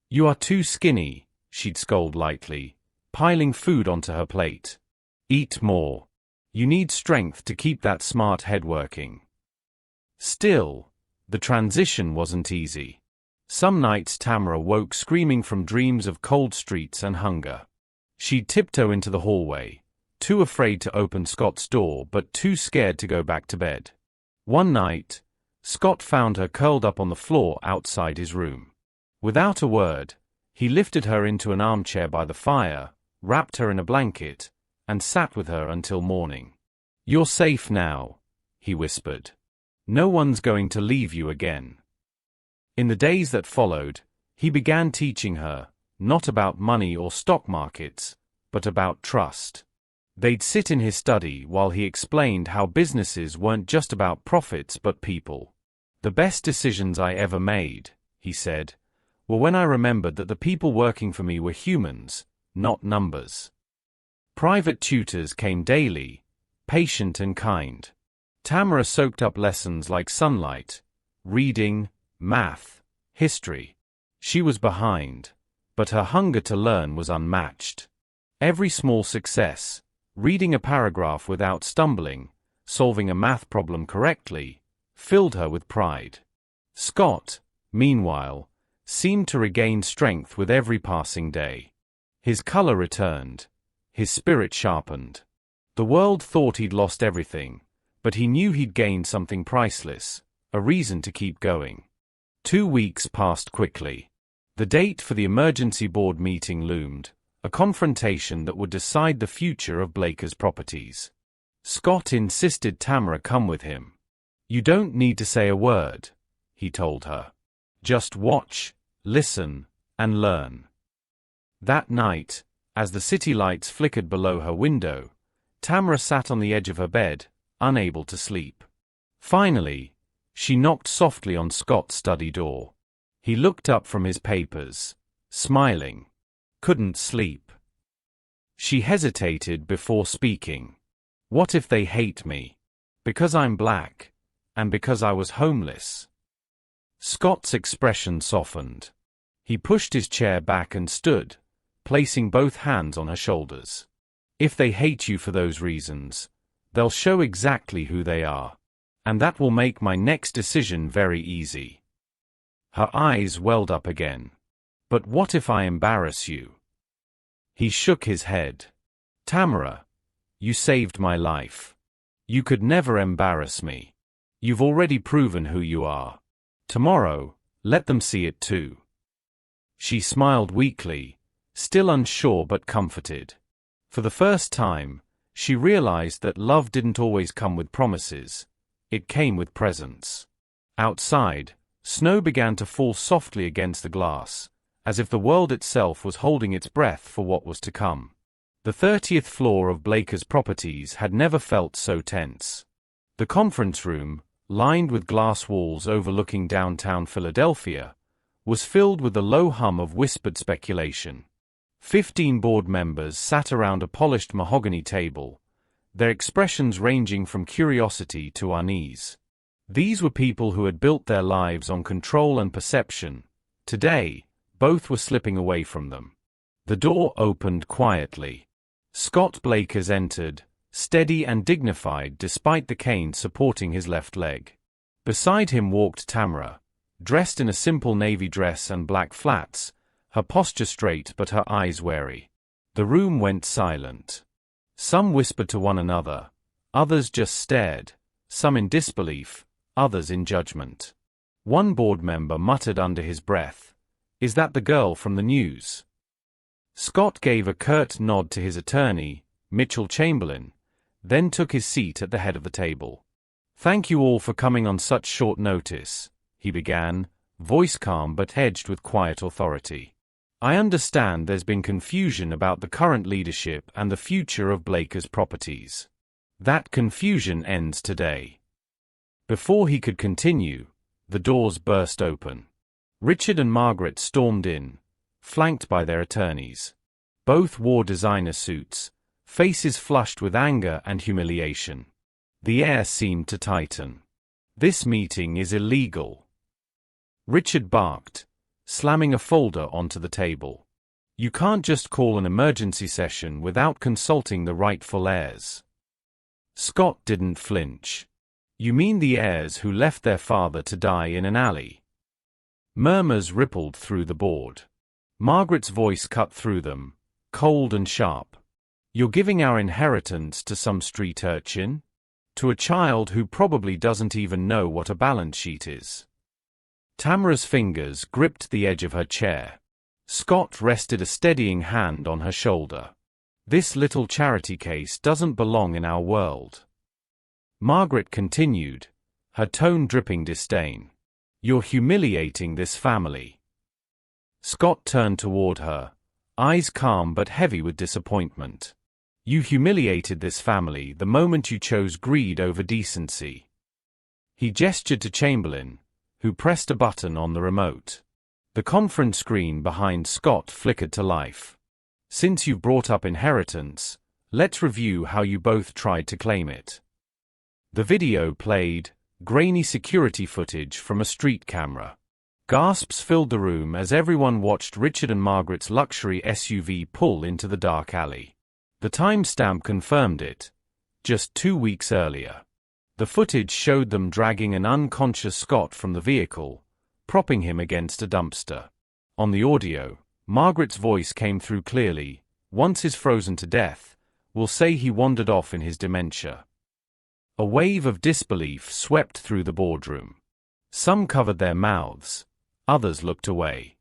"You are too skinny," she'd scold lightly, piling food onto her plate. "Eat more. You need strength to keep that smart head working." Still, the transition wasn't easy. Some nights Tamara woke screaming from dreams of cold streets and hunger. She'd tiptoe into the hallway, too afraid to open Scott's door but too scared to go back to bed. One night, Scott found her curled up on the floor outside his room. Without a word, he lifted her into an armchair by the fire, wrapped her in a blanket, and sat with her until morning. "You're safe now," he whispered. "No one's going to leave you again." In the days that followed, he began teaching her, not about money or stock markets, but about trust. They'd sit in his study while he explained how businesses weren't just about profits but people. "The best decisions I ever made," he said, "were when I remembered that the people working for me were humans, not numbers." Private tutors came daily, patient and kind. Tamara soaked up lessons like sunlight, reading, math, history. She was behind, but her hunger to learn was unmatched. Every small success, reading a paragraph without stumbling, solving a math problem correctly, filled her with pride. Scott, meanwhile, seemed to regain strength with every passing day. His color returned, his spirit sharpened. The world thought he'd lost everything, but he knew he'd gained something priceless, a reason to keep going. 2 weeks passed quickly. The date for the emergency board meeting loomed, a confrontation that would decide the future of Blakers Properties. Scott insisted Tamara come with him. "You don't need to say a word," he told her. "Just watch, listen, and learn." That night, as the city lights flickered below her window, Tamara sat on the edge of her bed, unable to sleep. Finally, she knocked softly on Scott's study door. He looked up from his papers, smiling. "Couldn't sleep." She hesitated before speaking. "What if they hate me? Because I'm black, and because I was homeless?" Scott's expression softened. He pushed his chair back and stood, placing both hands on her shoulders. "If they hate you for those reasons, they'll show exactly who they are. And that will make my next decision very easy." Her eyes welled up again. "But what if I embarrass you?" He shook his head. "Tamara, you saved my life. You could never embarrass me. You've already proven who you are. Tomorrow, let them see it too." She smiled weakly, still unsure but comforted. For the first time, she realized that love didn't always come with promises. It came with presence. Outside, snow began to fall softly against the glass, as if the world itself was holding its breath for what was to come. The 30th floor of Blakers Properties had never felt so tense. The conference room, lined with glass walls overlooking downtown Philadelphia, was filled with the low hum of whispered speculation. 15 board members sat around a polished mahogany table, their expressions ranging from curiosity to unease. These were people who had built their lives on control and perception. Today, both were slipping away from them. The door opened quietly. Scott Blakers entered, steady and dignified despite the cane supporting his left leg. Beside him walked Tamara, dressed in a simple navy dress and black flats, her posture straight but her eyes wary. The room went silent. Some whispered to one another, others just stared, some in disbelief, others in judgment. One board member muttered under his breath, "Is that the girl from the news?" Scott gave a curt nod to his attorney, Mitchell Chamberlain, then took his seat at the head of the table. "Thank you all for coming on such short notice," he began, voice calm but edged with quiet authority. "I understand there's been confusion about the current leadership and the future of Blakers Properties. That confusion ends today." Before he could continue, the doors burst open. Richard and Margaret stormed in, flanked by their attorneys. Both wore designer suits, faces flushed with anger and humiliation. The air seemed to tighten. "This meeting is illegal," Richard barked, slamming a folder onto the table. "You can't just call an emergency session without consulting the rightful heirs." Scott didn't flinch. "You mean the heirs who left their father to die in an alley?" Murmurs rippled through the board. Margaret's voice cut through them, cold and sharp. "You're giving our inheritance to some street urchin? To a child who probably doesn't even know what a balance sheet is?" Tamara's fingers gripped the edge of her chair. Scott rested a steadying hand on her shoulder. "This little charity case doesn't belong in our world." Margaret continued, her tone dripping disdain. "You're humiliating this family." Scott turned toward her, eyes calm but heavy with disappointment. "You humiliated this family the moment you chose greed over decency." He gestured to Chamberlain, who pressed a button on the remote. The conference screen behind Scott flickered to life. "Since you've brought up inheritance, let's review how you both tried to claim it." The video played, grainy security footage from a street camera. Gasps filled the room as everyone watched Richard and Margaret's luxury SUV pull into the dark alley. The timestamp confirmed it, just 2 weeks earlier. The footage showed them dragging an unconscious Scott from the vehicle, propping him against a dumpster. On the audio, Margaret's voice came through clearly. "Once he's frozen to death, we'll say he wandered off in his dementia." A wave of disbelief swept through the boardroom. Some covered their mouths, others looked away.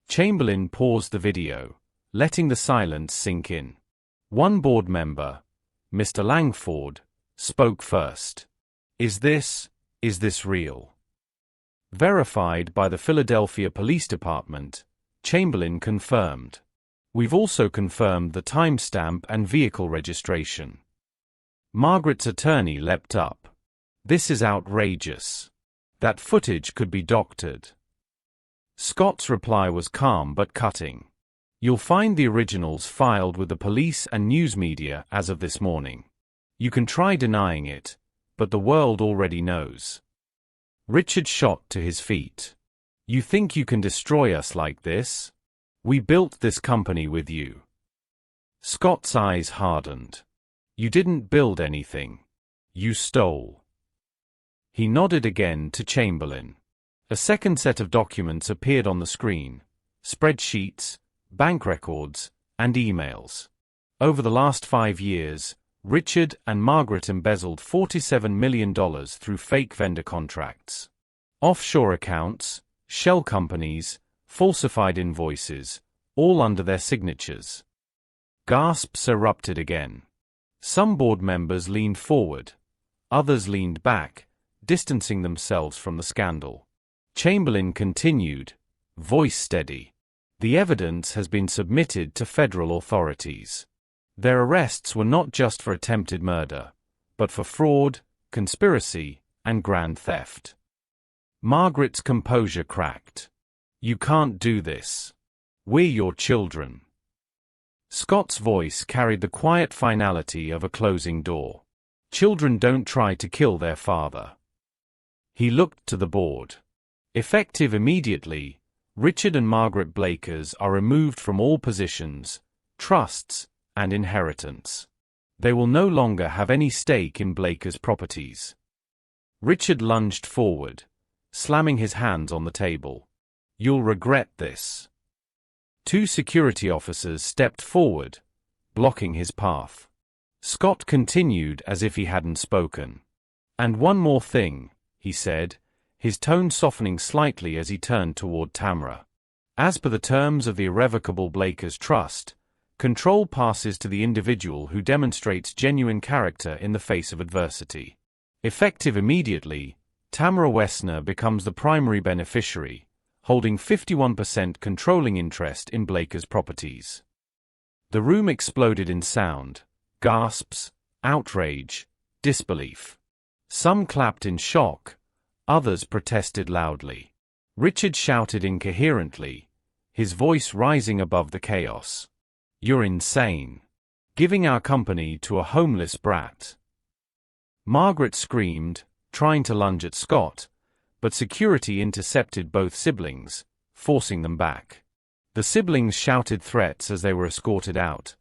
Chamberlain paused the video, letting the silence sink in. One board member, Mr. Langford, spoke first. Is this real?" Verified by the Philadelphia Police Department, Chamberlain confirmed. "We've also confirmed the timestamp and vehicle registration." Margaret's attorney leapt up. "This is outrageous. That footage could be doctored." Scott's reply was calm but cutting. "You'll find the originals filed with the police and news media as of this morning. You can try denying it, but the world already knows." Richard shot to his feet. "You think you can destroy us like this? We built this company with you." Scott's eyes hardened. "You didn't build anything. You stole." He nodded again to Chamberlain. A second set of documents appeared on the screen: spreadsheets, bank records, and emails. Over the last 5 years, Richard and Margaret embezzled $47 million through fake vendor contracts. Offshore accounts, shell companies, falsified invoices, all under their signatures. Gasps erupted again. Some board members leaned forward. Others leaned back, distancing themselves from the scandal. Chamberlain continued, voice steady. The evidence has been submitted to federal authorities. Their arrests were not just for attempted murder, but for fraud, conspiracy, and grand theft. Margaret's composure cracked. "You can't do this. We're your children." Scott's voice carried the quiet finality of a closing door. "Children don't try to kill their father." He looked to the board. Effective immediately, Richard and Margaret Blakers are removed from all positions, trusts, and inheritance. They will no longer have any stake in Blakers' properties. Richard lunged forward, slamming his hands on the table. "You'll regret this." Two security officers stepped forward, blocking his path. Scott continued as if he hadn't spoken. "And one more thing," he said, his tone softening slightly as he turned toward Tamra. "As per the terms of the irrevocable Blakers Trust, control passes to the individual who demonstrates genuine character in the face of adversity. Effective immediately, Tamra Wessner becomes the primary beneficiary, holding 51% controlling interest in Blakers' properties." The room exploded in sound, gasps, outrage, disbelief. Some clapped in shock, others protested loudly. Richard shouted incoherently, his voice rising above the chaos. "You're insane. Giving our company to a homeless brat." Margaret screamed, trying to lunge at Scott, but security intercepted both siblings, forcing them back. The siblings shouted threats as they were escorted out,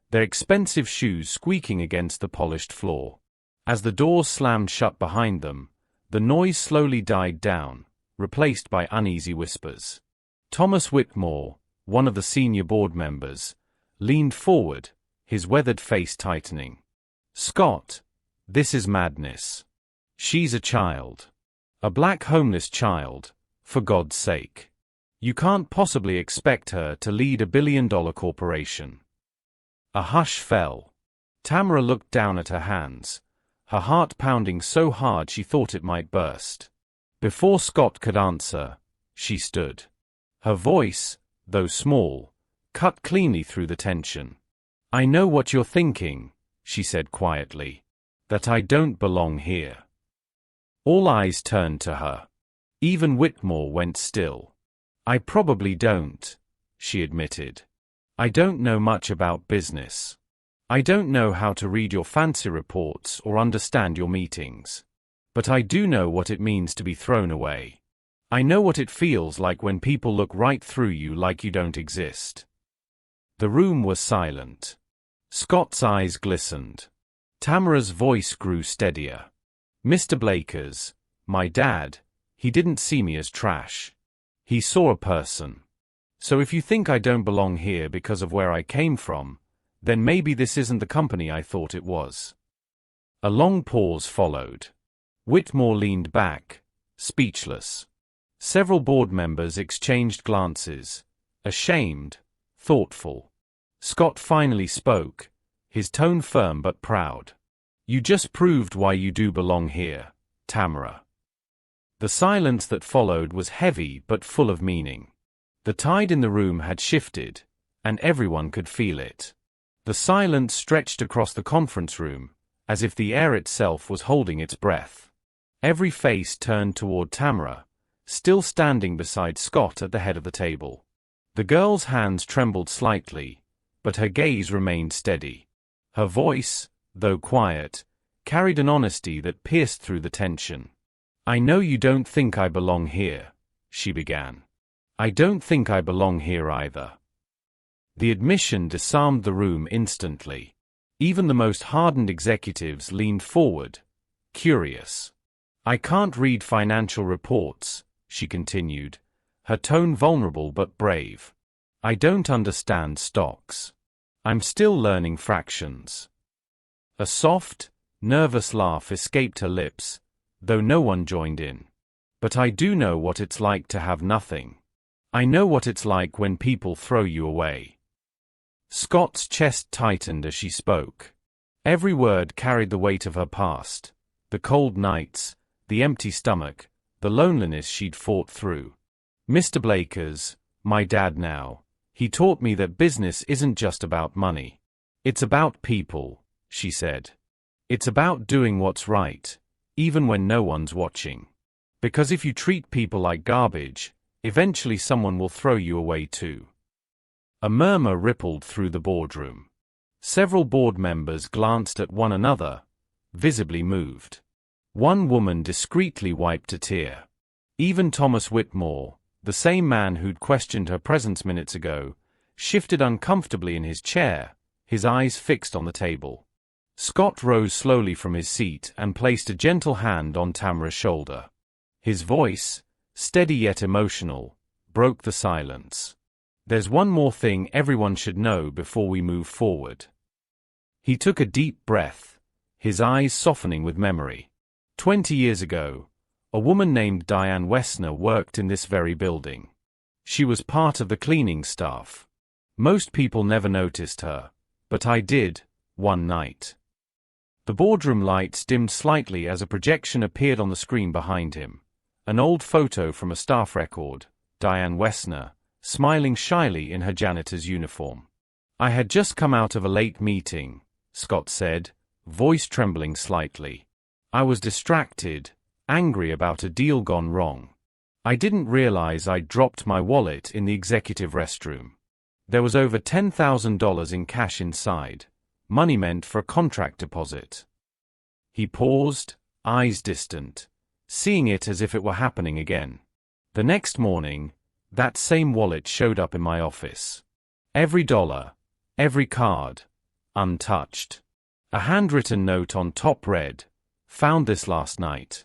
their expensive shoes squeaking against the polished floor. As the doors slammed shut behind them, the noise slowly died down, replaced by uneasy whispers. Thomas Whitmore, one of the senior board members, leaned forward, his weathered face tightening. "Scott, this is madness. She's a child. A black homeless child, for God's sake. You can't possibly expect her to lead a billion-dollar corporation." A hush fell. Tamra looked down at her hands, her heart pounding so hard she thought it might burst. Before Scott could answer, she stood. Her voice, though small, cut cleanly through the tension. "I know what you're thinking," she said quietly. "That I don't belong here." All eyes turned to her. Even Whitmore went still. "I probably don't," she admitted. "I don't know much about business. I don't know how to read your fancy reports or understand your meetings. But I do know what it means to be thrown away. I know what it feels like when people look right through you like you don't exist." The room was silent. Scott's eyes glistened. Tamara's voice grew steadier. "Mr. Blakers, my dad, he didn't see me as trash. He saw a person. So if you think I don't belong here because of where I came from, then maybe this isn't the company I thought it was." A long pause followed. Whitmore leaned back, speechless. Several board members exchanged glances, ashamed, thoughtful. Scott finally spoke, his tone firm but proud. "You just proved why you do belong here, Tamara." The silence that followed was heavy but full of meaning. The tide in the room had shifted, and everyone could feel it. The silence stretched across the conference room, as if the air itself was holding its breath. Every face turned toward Tamara, still standing beside Scott at the head of the table. The girl's hands trembled slightly, but her gaze remained steady. Her voice, though quiet, carried an honesty that pierced through the tension. "I know you don't think I belong here," she began. "I don't think I belong here either." The admission disarmed the room instantly. Even the most hardened executives leaned forward, curious. "I can't read financial reports," she continued, her tone vulnerable but brave. "I don't understand stocks. I'm still learning fractions." A soft, nervous laugh escaped her lips, though no one joined in. "But I do know what it's like to have nothing. I know what it's like when people throw you away." Scott's chest tightened as she spoke. Every word carried the weight of her past, the cold nights, the empty stomach, the loneliness she'd fought through. "Mr. Blakers, my dad now, He taught me that business isn't just about money. It's about people, she said. It's about doing what's right, even when no one's watching. Because if you treat people like garbage, eventually someone will throw you away too. A murmur rippled through the boardroom. Several board members glanced at one another, visibly moved. One woman discreetly wiped a tear. Even Thomas Whitmore, the same man who'd questioned her presence minutes ago, shifted uncomfortably in his chair, his eyes fixed on the table. Scott rose slowly from his seat and placed a gentle hand on Tamara's shoulder. His voice, steady yet emotional, broke the silence. There's one more thing everyone should know before we move forward. He took a deep breath, his eyes softening with memory. 20 years ago, a woman named Diane Wessner worked in this very building. She was part of the cleaning staff. Most people never noticed her, but I did, one night. The boardroom lights dimmed slightly as a projection appeared on the screen behind him. An old photo from a staff record, Diane Wessner, smiling shyly in her janitor's uniform. I had just come out of a late meeting, Scott said, voice trembling slightly. I was distracted, angry about a deal gone wrong. I didn't realize I'd dropped my wallet in the executive restroom. There was over $10,000 in cash inside, money meant for a contract deposit. He paused, eyes distant, seeing it as if it were happening again. The next morning, that same wallet showed up in my office. Every dollar, every card, untouched. A handwritten note on top read, "Found this last night.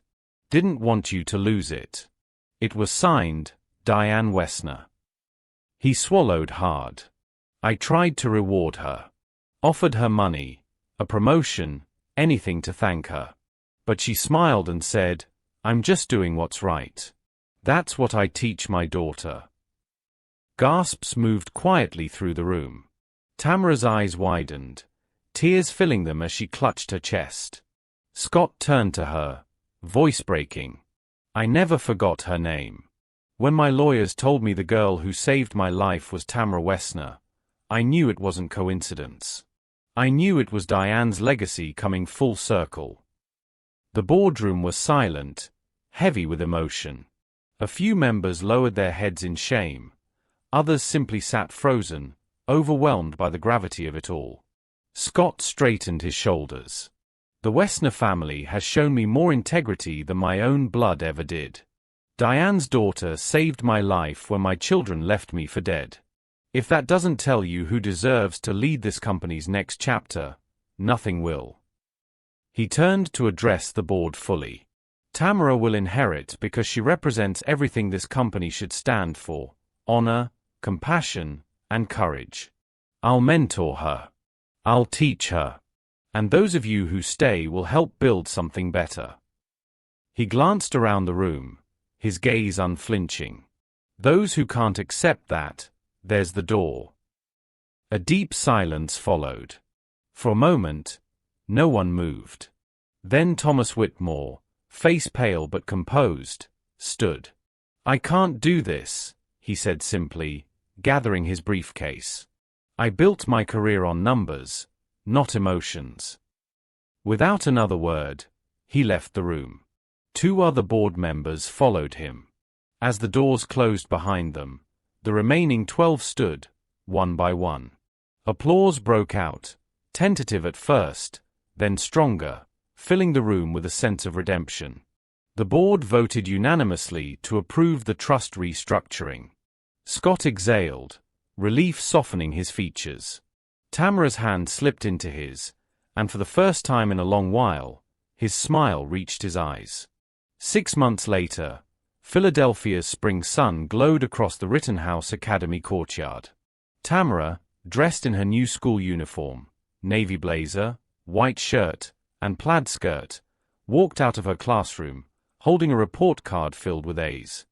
Didn't want you to lose it." It was signed, Diane Wessner. He swallowed hard. I tried to reward her. Offered her money, a promotion, anything to thank her. But she smiled and said, "I'm just doing what's right. That's what I teach my daughter." Gasps moved quietly through the room. Tamara's eyes widened, tears filling them as she clutched her chest. Scott turned to her, voice breaking. I never forgot her name. When my lawyers told me the girl who saved my life was Tamara Wessner, I knew it wasn't coincidence. I knew it was Diane's legacy coming full circle. The boardroom was silent, heavy with emotion. A few members lowered their heads in shame. Others simply sat frozen, overwhelmed by the gravity of it all. Scott straightened his shoulders. The Wessner family has shown me more integrity than my own blood ever did. Diane's daughter saved my life when my children left me for dead. If that doesn't tell you who deserves to lead this company's next chapter, nothing will. He turned to address the board fully. Tamara will inherit because she represents everything this company should stand for: honor, compassion, and courage. I'll mentor her. I'll teach her. And those of you who stay will help build something better. He glanced around the room, his gaze unflinching. Those who can't accept that, there's the door. A deep silence followed. For a moment, no one moved. Then Thomas Whitmore, face pale but composed, stood. I can't do this, he said simply, gathering his briefcase. I built my career on numbers, not emotions. Without another word, he left the room. 2 other board members followed him. As the doors closed behind them, the remaining 12 stood, one by one. Applause broke out, tentative at first, then stronger, filling the room with a sense of redemption. The board voted unanimously to approve the trust restructuring. Scott exhaled, relief softening his features. Tamara's hand slipped into his, and for the first time in a long while, his smile reached his eyes. 6 months later, Philadelphia's spring sun glowed across the Rittenhouse Academy courtyard. Tamara, dressed in her new school uniform, navy blazer, white shirt, and plaid skirt, walked out of her classroom, holding a report card filled with A's.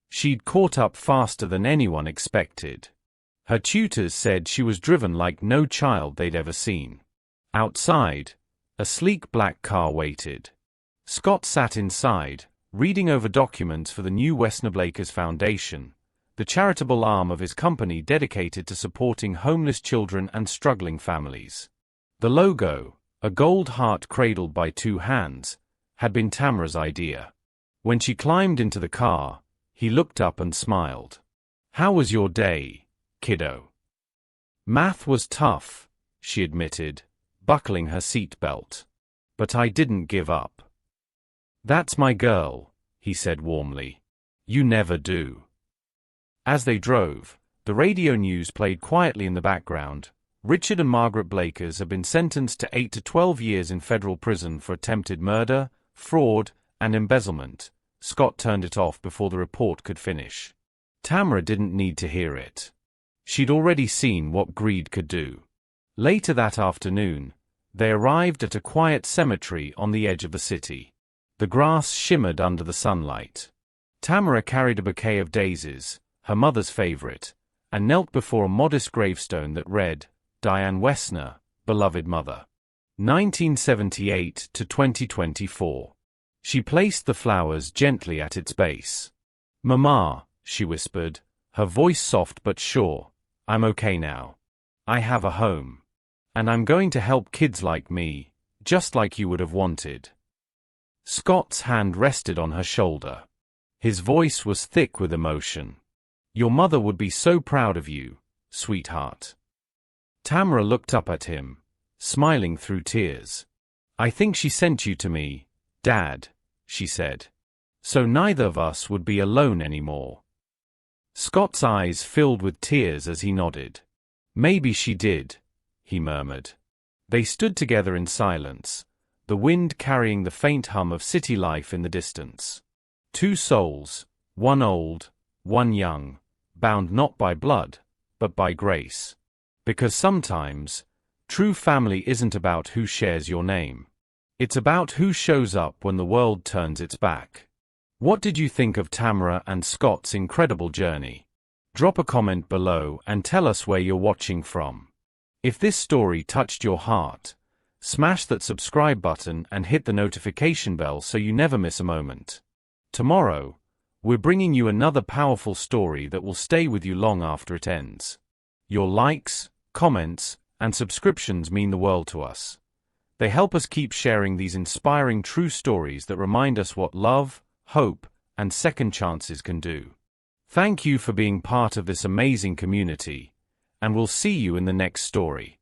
She'd caught up faster than anyone expected. Her tutors said she was driven like no child they'd ever seen. Outside, a sleek black car waited. Scott sat inside, reading over documents for the new Wessner Blakers Foundation, the charitable arm of his company dedicated to supporting homeless children and struggling families. The logo, a gold heart cradled by two hands, had been Tamara's idea. When she climbed into the car, he looked up and smiled. "How was your day, kiddo?" "Math was tough," she admitted, buckling her seat belt. "But I didn't give up." "That's my girl," he said warmly. "You never do." As they drove, the radio news played quietly in the background. Richard and Margaret Blakers have been sentenced to 8 to 12 years in federal prison for attempted murder, fraud, and embezzlement. Scott turned it off before the report could finish. Tamara didn't need to hear it. She'd already seen what greed could do. Later that afternoon, they arrived at a quiet cemetery on the edge of the city. The grass shimmered under the sunlight. Tamara carried a bouquet of daisies, her mother's favorite, and knelt before a modest gravestone that read, "Diane Wessner, beloved mother. 1978 to 2024. She placed the flowers gently at its base. "Mama," she whispered, her voice soft but sure, "I'm okay now. I have a home. And I'm going to help kids like me, just like you would have wanted." Scott's hand rested on her shoulder. His voice was thick with emotion. "Your mother would be so proud of you, sweetheart." Tamara looked up at him, smiling through tears. "I think she sent you to me, Dad," she said. "So neither of us would be alone anymore." Scott's eyes filled with tears as he nodded. "Maybe she did," he murmured. They stood together in silence, the wind carrying the faint hum of city life in the distance. Two souls, one old, one young, bound not by blood, but by grace. Because sometimes, true family isn't about who shares your name. It's about who shows up when the world turns its back. What did you think of Tamara and Scott's incredible journey? Drop a comment below and tell us where you're watching from. If this story touched your heart, smash that subscribe button and hit the notification bell so you never miss a moment. Tomorrow, we're bringing you another powerful story that will stay with you long after it ends. Your likes, comments, and subscriptions mean the world to us. They help us keep sharing these inspiring true stories that remind us what love, hope, and second chances can do. Thank you for being part of this amazing community, and we'll see you in the next story.